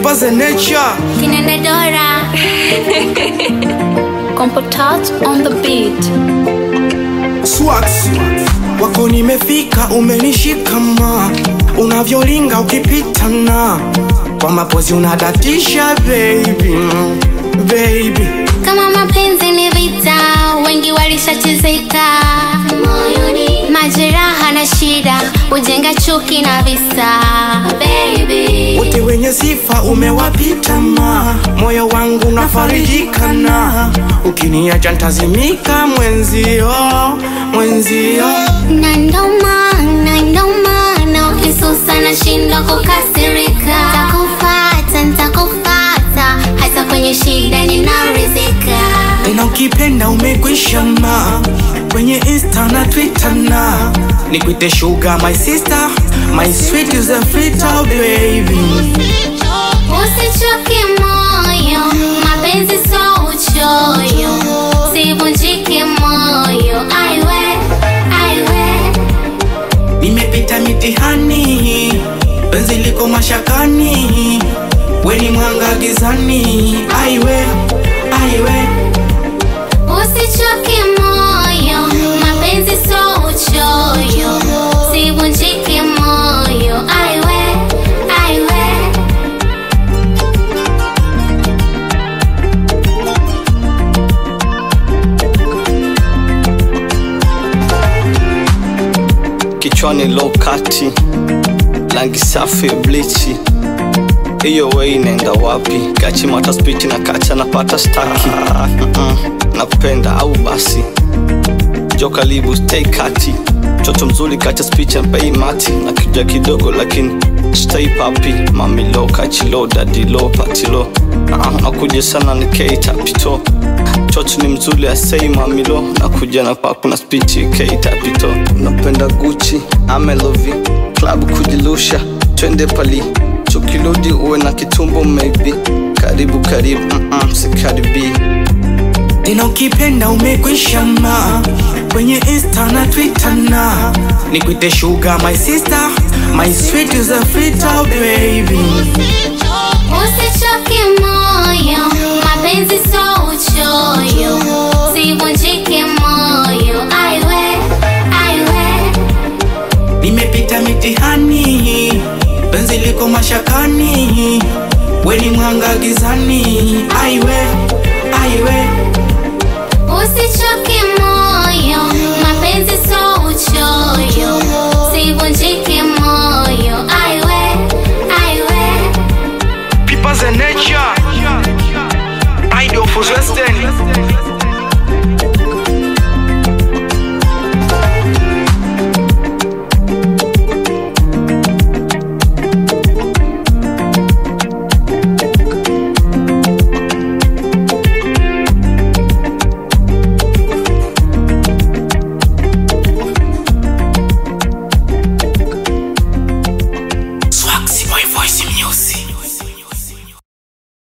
Keepers in nature. Kinenedora. Compotat on the beat. Swax. Wako nimefika umenishika ma. Unavyolinga ukipitana. Kwa mapozi unadatisha baby. Baby. Kama mapenzi ni vita, wengi walishachezeka moyoni. Majeraha na shida ujenga chuki na visa baby. Wote wenye sifa umewapita ma. Moyo wangu unafarijika na. Ukiniacha nitazimika mwenzio, mwenzio. Na ndo maana ukisusa nashindwa kukasirika. Nitakufata hata kwenye shida ninarizika. Tena ukipenda umekwisha ma. Kwenye Insta na Twitter na. Nikuite sugar my sister. My sweet is a filter baby. Usichoke moyo, mapenzi so uchoyo. Sivunjike moyo, aiwe. Nimepita mitihani, penzi liko mashakani. We ni mwanga gizani, aiwe. Usichoke moyo, mapenzi so uchoyo. Sivunjike moyo, aiwe. Kichwani low kati, langi safi bleachi. Iyo way inaenda wapi? Kachi mata speech na kacha napata staki. Nakupenda au basi jo karibu stay kati. Chocho mzuri kacha speech and pay mati. Nakija kidogo lakini stay papi. Mami low, kachi low, daddy low, party low. Nakuja sana ni keita pito. Chocho ni mzuri ya say mami low. Nakuja na paku na speech keita pito. Napenda Gucci, amelovi club kujilusha, twende pali. Chokilodi uwe na kitumbo maybe. Karibu, sikaribi. Tena ukipenda umekwisha ma. Kwenye Insta na Twitter na. Nikuite sugar my sister. My sweet is a filter baby. Usichoke moyo, mapenzi so uchoyo. Sivunjike moyo, aiwe. Nimepita mitihani, penzi liko mashakani. We ni mwanga gizani, aiwe. Usichoke moyo, mapenzi so uchoyo. Sivunjike